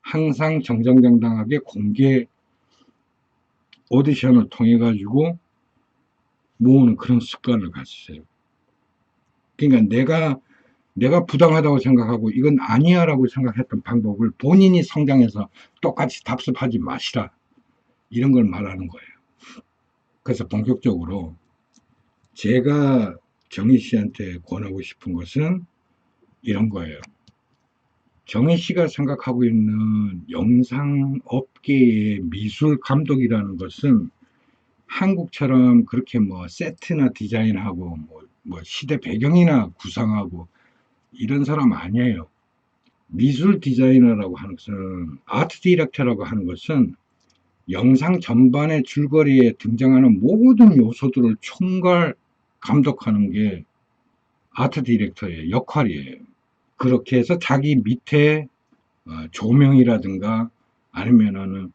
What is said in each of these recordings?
항상 정정당당하게 공개 오디션을 통해 가지고 모으는 그런 습관을 가지세요. 그러니까 내가 부당하다고 생각하고 이건 아니야 라고 생각했던 방법을 본인이 성장해서 똑같이 답습하지 마시라, 이런 걸 말하는 거예요. 그래서 본격적으로 제가 정희 씨한테 권하고 싶은 것은 이런 거예요. 정희 씨가 생각하고 있는 영상업계의 미술 감독이라는 것은 한국처럼 그렇게 뭐 세트나 디자인하고 뭐 시대 배경이나 구상하고 이런 사람 아니에요. 미술 디자이너라고 하는 것은, 아트 디렉터라고 하는 것은 영상 전반의 줄거리에 등장하는 모든 요소들을 총괄 감독하는 게 아트 디렉터의 역할이에요. 그렇게 해서 자기 밑에 조명이라든가 아니면은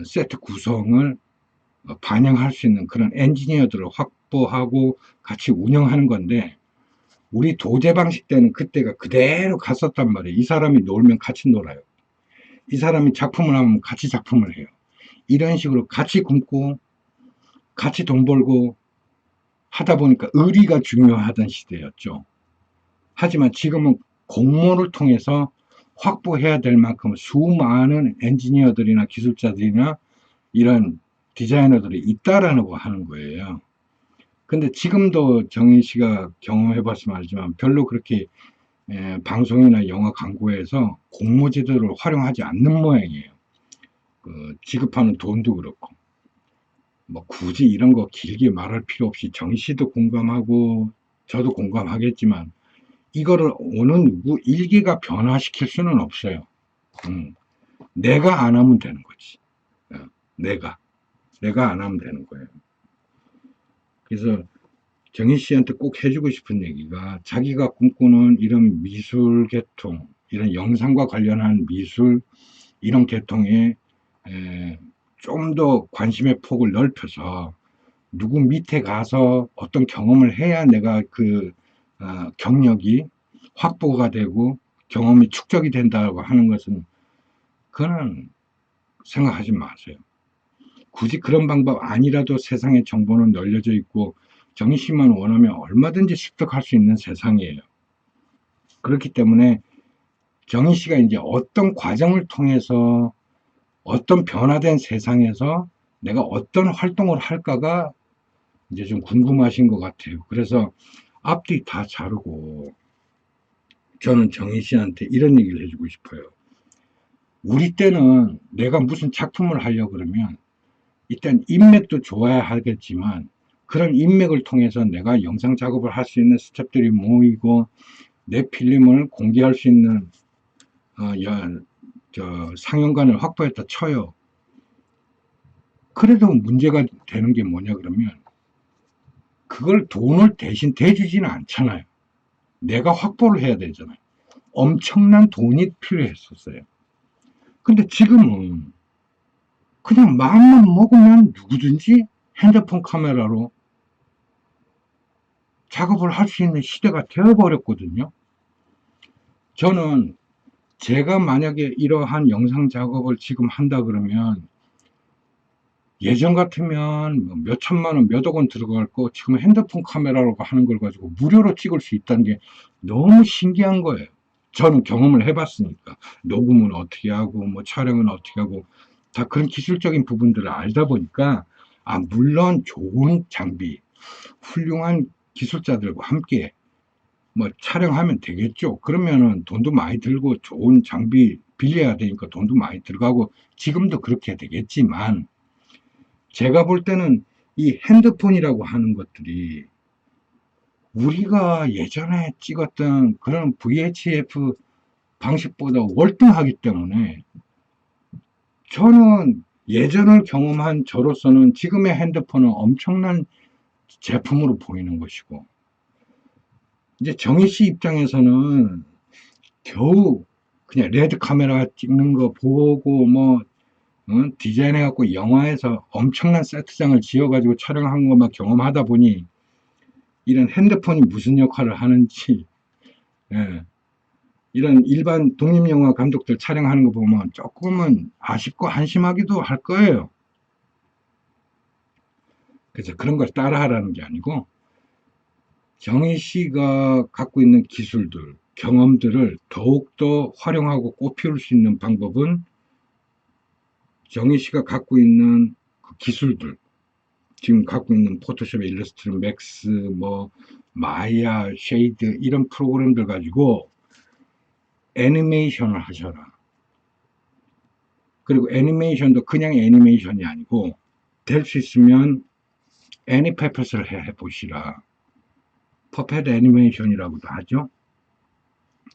세트 구성을 반영할 수 있는 그런 엔지니어들을 확보하고 같이 운영하는 건데, 우리 도제 방식 때는 그때가 그대로 갔었단 말이에요. 이 사람이 놀면 같이 놀아요. 이 사람이 작품을 하면 같이 작품을 해요. 이런 식으로 같이 굶고 같이 돈 벌고 하다 보니까 의리가 중요하던 시대였죠. 하지만 지금은 공모를 통해서 확보해야 될 만큼 수많은 엔지니어들이나 기술자들이나 이런 디자이너들이 있다라고 하는 거예요. 근데 지금도 정희 씨가 경험해 봤으면 알지만 별로 그렇게 방송이나 영화 광고에서 공모 제도를 활용하지 않는 모양이에요. 지급하는 돈도 그렇고. 뭐 굳이 이런 거 길게 말할 필요 없이 정희 씨도 공감하고 저도 공감하겠지만, 이거를 어느 누구 일개가 변화시킬 수는 없어요. 내가 안 하면 되는 거지. 어, 내가 안 하면 되는 거예요. 그래서 정희 씨한테 꼭 해주고 싶은 얘기가, 자기가 꿈꾸는 이런 미술 계통, 이런 영상과 관련한 미술, 이런 계통에 좀 더 관심의 폭을 넓혀서 누구 밑에 가서 어떤 경험을 해야 내가 그 경력이 확보가 되고 경험이 축적이 된다고 하는 것은, 그거는 생각하지 마세요. 굳이 그런 방법 아니라도 세상에 정보는 널려져 있고 정희 씨만 원하면 얼마든지 습득할 수 있는 세상이에요. 그렇기 때문에 정희 씨가 이제 어떤 과정을 통해서 어떤 변화된 세상에서 내가 어떤 활동을 할까가 이제 좀 궁금하신 것 같아요. 그래서 앞뒤 다 자르고 저는 정희 씨한테 이런 얘기를 해주고 싶어요. 우리 때는 내가 무슨 작품을 하려고 그러면 일단 인맥도 좋아야 하겠지만, 그런 인맥을 통해서 내가 영상 작업을 할 수 있는 스태프들이 모이고 내 필름을 공개할 수 있는 상영관을 확보했다 쳐요. 그래도 문제가 되는 게 뭐냐 그러면, 그걸 돈을 대신 대주지는 않잖아요. 내가 확보를 해야 되잖아요. 엄청난 돈이 필요했었어요. 근데 지금은 그냥 마음만 먹으면 누구든지 핸드폰 카메라로 작업을 할 수 있는 시대가 되어버렸거든요. 저는 제가 만약에 이러한 영상 작업을 지금 한다 그러면, 예전 같으면 뭐 몇 천만 원, 몇억 원 들어갈 거 지금 핸드폰 카메라로 하는 걸 가지고 무료로 찍을 수 있다는 게 너무 신기한 거예요. 저는 경험을 해봤으니까. 녹음은 어떻게 하고 뭐 촬영은 어떻게 하고 다 그런 기술적인 부분들을 알다 보니까, 물론 좋은 장비, 훌륭한 기술자들과 함께 뭐 촬영하면 되겠죠. 그러면은 돈도 많이 들고 좋은 장비 빌려야 되니까 돈도 많이 들어가고 지금도 그렇게 되겠지만, 제가 볼 때는 이 핸드폰이라고 하는 것들이 우리가 예전에 찍었던 그런 VHF 방식보다 월등하기 때문에, 저는 예전을 경험한 저로서는 지금의 핸드폰은 엄청난 제품으로 보이는 것이고, 이제 정희 씨 입장에서는 겨우 그냥 레드 카메라 찍는 거 보고 뭐 디자인해갖고 영화에서 엄청난 세트장을 지어가지고 촬영한 것만 경험하다 보니 이런 핸드폰이 무슨 역할을 하는지, 예, 이런 일반 독립영화 감독들 촬영하는 거 보면 조금은 아쉽고 한심하기도 할 거예요. 그래서 그런 걸 따라하라는 게 아니고 정희 씨가 갖고 있는 기술들, 경험들을 더욱더 활용하고 꽃피울 수 있는 방법은 정희 씨가 갖고 있는 그 기술들, 지금 갖고 있는 포토샵, 일러스트레이터, 맥스, 뭐 마야, 쉐이드 이런 프로그램들 가지고 애니메이션을 하셔라. 그리고 애니메이션도 그냥 애니메이션이 아니고 될 수 있으면 애니페펫을 해보시라. 퍼펫 애니메이션이라고도 하죠.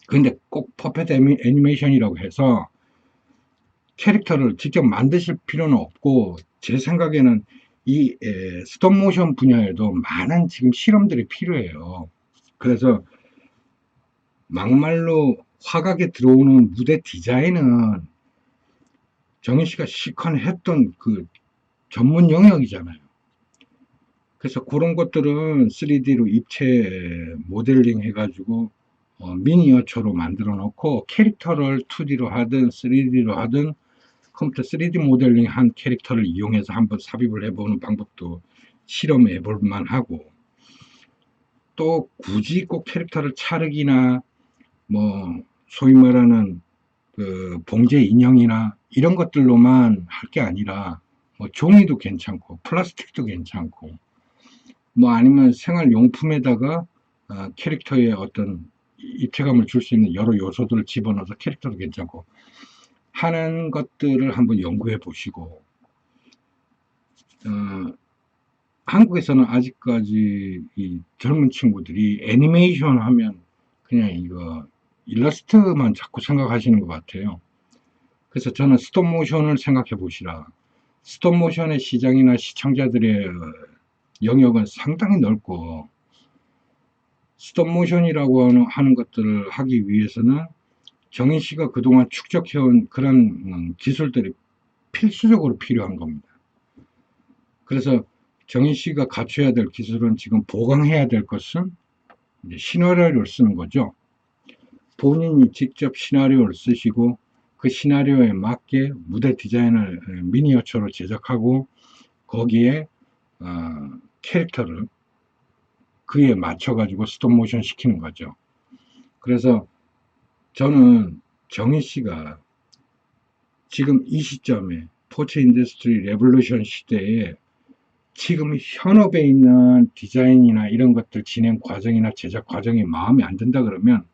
근데 꼭 퍼펫 애니메이션이라고 해서 캐릭터를 직접 만드실 필요는 없고 제 생각에는 이 스톱모션 분야에도 많은 지금 실험들이 필요해요. 그래서 막말로 화각에 들어오는 무대 디자인은 정희 씨가 시컨 했던 그 전문 영역이잖아요. 그래서 그런 것들은 3D로 입체 모델링 해가지고 미니어처로 만들어 놓고 캐릭터를 2D로 하든 3D로 하든 컴퓨터 3D 모델링 한 캐릭터를 이용해서 한번 삽입을 해보는 방법도 실험해 볼 만하고, 또 굳이 꼭 캐릭터를 찰흙이나 뭐 소위 말하는 그 봉제 인형이나 이런 것들로만 할 게 아니라 뭐 종이도 괜찮고 플라스틱도 괜찮고 뭐 아니면 생활용품에다가 캐릭터의 어떤 입체감을 줄 수 있는 여러 요소들을 집어넣어서 캐릭터도 괜찮고 하는 것들을 한번 연구해 보시고, 한국에서는 아직까지 이 젊은 친구들이 애니메이션 하면 그냥 이거 일러스트만 자꾸 생각하시는 것 같아요. 그래서 저는 스톱모션을 생각해 보시라. 스톱모션의 시장이나 시청자들의 영역은 상당히 넓고, 스톱모션이라고 하는 것들을 하기 위해서는 정인 씨가 그동안 축적해온 그런 기술들이 필수적으로 필요한 겁니다. 그래서 정인 씨가 갖춰야 될 기술은 지금 보강해야 될 것은 이제 시나리오를 쓰는 거죠. 본인이 직접 시나리오를 쓰시고 그 시나리오에 맞게 무대 디자인을 미니어처로 제작하고 거기에 캐릭터를 그에 맞춰 가지고 스톱모션 시키는 거죠. 그래서 저는 정희 씨가 지금 이 시점에 포츠 인더스트리 레볼루션 시대에 지금 현업에 있는 디자인이나 이런 것들 진행 과정이나 제작 과정이 마음에 안 든다 그러면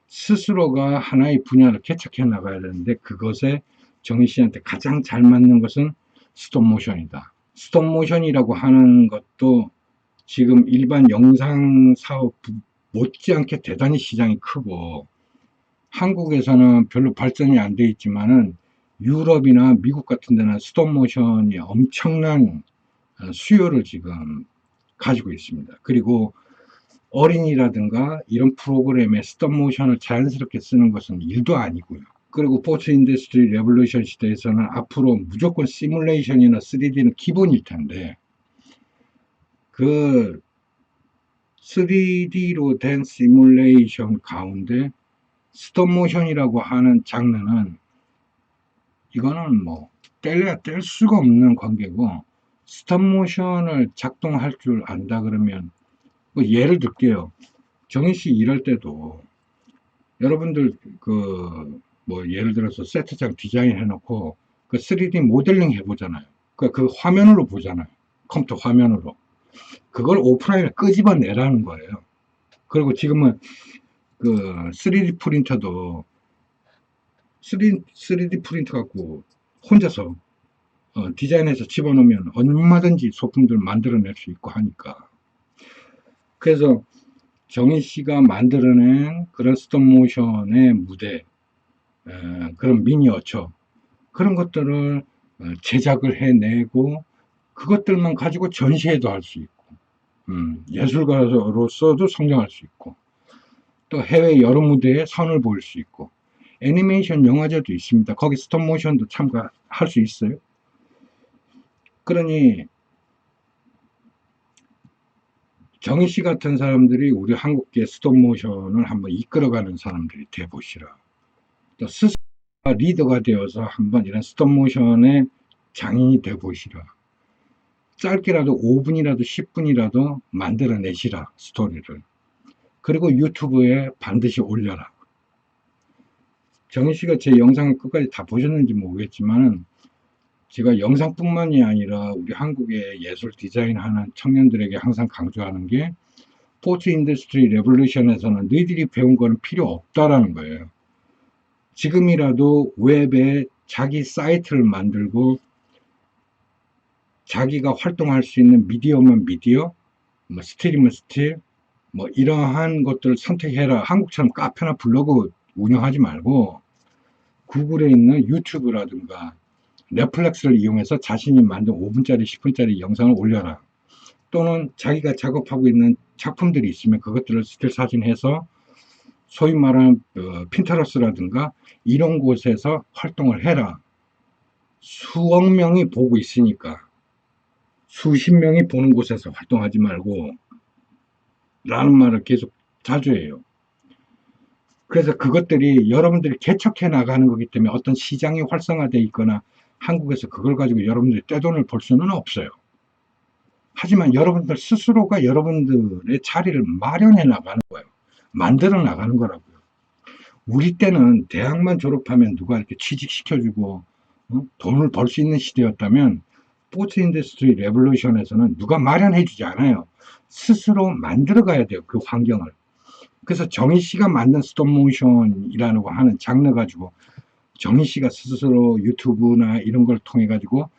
스스로가 하나의 분야를 개척해 나가야 되는데 그것에 정희 씨한테 가장 잘 맞는 것은 스톱모션이다. 스톱모션이라고 하는 것도 지금 일반 영상 사업 못지않게 대단히 시장이 크고 한국에서는 별로 발전이 안 돼 있지만은 유럽이나 미국 같은 데는 스톱모션이 엄청난 수요를 지금 가지고 있습니다. 그리고 어린이라든가 이런 프로그램에 스톱모션을 자연스럽게 쓰는 것은 일도 아니고요. 그리고 포츠 인더스트리 레볼루션 시대에서는 앞으로 무조건 시뮬레이션이나 3D는 기본일 텐데 그 3D로 된 시뮬레이션 가운데 스톱모션이라고 하는 장르는 이거는 뭐 뗄래야 뗄 수가 없는 관계고, 스톱모션을 작동할 줄 안다 그러면 뭐 예를 들게요. 정희 씨 일할 때도 여러분들 그 뭐 예를 들어서 세트장 디자인 해놓고 그 3D 모델링 해보잖아요. 그 화면으로 보잖아요. 컴퓨터 화면으로. 그걸 오프라인에 끄집어내라는 거예요. 그리고 지금은 그 3D 프린터도 3D 프린터 갖고 혼자서 디자인해서 집어넣으면 얼마든지 소품들 만들어낼 수 있고 하니까. 그래서 정희 씨가 만들어낸 그런 스톱모션의 무대, 그런 미니어처, 그런 것들을 제작을 해내고 그것들만 가지고 전시회도 할 수 있고, 예술가로서도 성장할 수 있고, 또 해외 여러 무대에 선을 보일 수 있고, 애니메이션 영화제도 있습니다. 거기 스톱모션도 참가할 수 있어요. 그러니 정희 씨 같은 사람들이 우리 한국계 스톱모션을 한번 이끌어가는 사람들이 돼보시라. 또 스스로 리더가 되어서 한번 이런 스톱모션의 장인이 돼보시라. 짧게라도 5분이라도 10분이라도 만들어내시라, 스토리를. 그리고 유튜브에 반드시 올려라. 정희 씨가 제 영상을 끝까지 다 보셨는지 모르겠지만, 제가 영상뿐만이 아니라 우리 한국의 예술 디자인하는 청년들에게 항상 강조하는 게, 포트 인더스트리 레볼루션에서는 너희들이 배운 거는 필요 없다라는 거예요. 지금이라도 웹에 자기 사이트를 만들고 자기가 활동할 수 있는 미디어면 미디어, 뭐 스틸이면 스틸, 뭐 이러한 것들을 선택해라. 한국처럼 카페나 블로그 운영하지 말고 구글에 있는 유튜브라든가 넷플릭스를 이용해서 자신이 만든 5분짜리, 10분짜리 영상을 올려라. 또는 자기가 작업하고 있는 작품들이 있으면 그것들을 스틸 사진해서 소위 말하는 핀터러스라든가 이런 곳에서 활동을 해라. 수억 명이 보고 있으니까 수십 명이 보는 곳에서 활동하지 말고 라는 말을 계속 자주 해요. 그래서 그것들이 여러분들이 개척해 나가는 거기 때문에 어떤 시장이 활성화되어 있거나 한국에서 그걸 가지고 여러분들이 떼돈을 벌 수는 없어요. 하지만 여러분들 스스로가 여러분들의 자리를 마련해 나가는 거예요. 만들어 나가는 거라고요. 우리 때는 대학만 졸업하면 누가 이렇게 취직시켜주고 돈을 벌 수 있는 시대였다면, 포트 인더스트리 레볼루션에서는 누가 마련해 주지 않아요. 스스로 만들어 가야 돼요, 그 환경을. 그래서 정희 씨가 만든 스톱모션이라는 거 하는 장르 가지고 정희 씨가 스스로 유튜브나 이런 걸 통해 가지고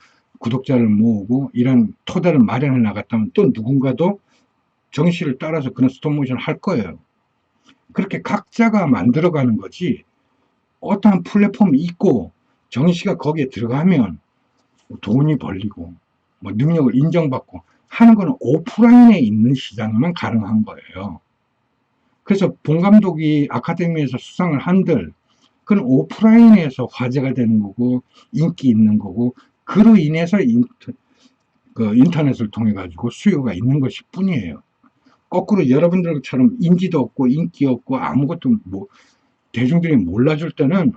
구독자를 모으고 이런 토대를 마련해 나갔다면, 또 누군가도 정희 씨를 따라서 그런 스톱모션을 할 거예요. 그렇게 각자가 만들어가는 거지, 어떠한 플랫폼이 있고 정희 씨가 거기에 들어가면 돈이 벌리고 뭐 능력을 인정받고 하는 거는 오프라인에 있는 시장만 가능한 거예요. 그래서 본 감독이 아카데미에서 수상을 한들 그건 오프라인에서 화제가 되는 거고 인기 있는 거고, 그로 인해서 인터넷을 통해 가지고 수요가 있는 것일 뿐이에요. 거꾸로 여러분들처럼 인지도 없고 인기 없고 아무것도 뭐 대중들이 몰라줄 때는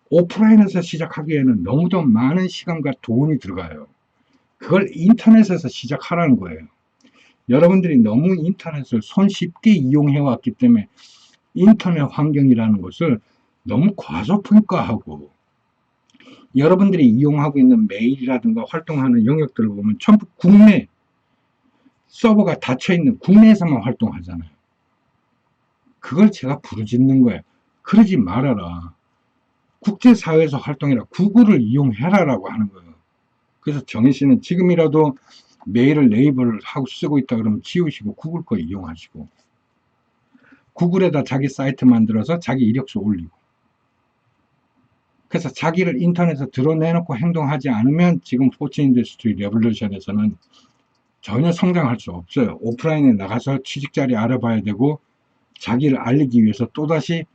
오프라인에서 시작하기에는 너무도 많은 시간과 돈이 들어가요. 그걸 인터넷에서 시작하라는 거예요. 여러분들이 너무 인터넷을 손쉽게 이용해 왔기 때문에 인터넷 환경이라는 것을 너무 과소평가하고, 여러분들이 이용하고 있는 메일이라든가 활동하는 영역들을 보면 전부 국내 서버가 닫혀있는 국내에서만 활동하잖아요. 그걸 제가 부르짖는 거예요. 그러지 말아라. 국제사회에서 활동해라. 구글을 이용해라라고 하는 거예요. 그래서 정희 씨는 지금이라도 메일을 네이버를 하고 쓰고 있다 그러면 지우시고 구글 거 이용하시고, 구글에다 자기 사이트 만들어서 자기 이력서 올리고, 그래서 자기를 인터넷에 드러내놓고 행동하지 않으면 지금 포츠 인더스트리 레볼루션에서는 전혀 성장할 수 없어요. 오프라인에 나가서 취직자리 알아봐야 되고 자기를 알리기 위해서 또다시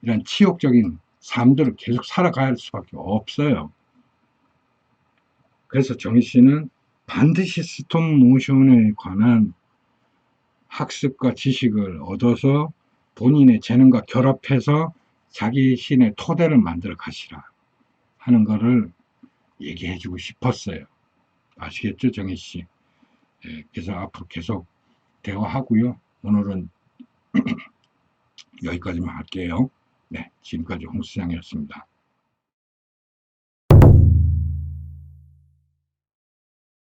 이런 치욕적인 삶들을 계속 살아가야 할 수밖에 없어요. 그래서 정희 씨는 반드시 스톱 모션에 관한 학습과 지식을 얻어서 본인의 재능과 결합해서 자기 신의 토대를 만들어 가시라 하는 거를 얘기해 주고 싶었어요. 아시겠죠, 정희 씨? 예, 그래서 앞으로 계속 대화하고요. 오늘은 여기까지만 할게요. 네, 지금까지 홍 수장이었습니다.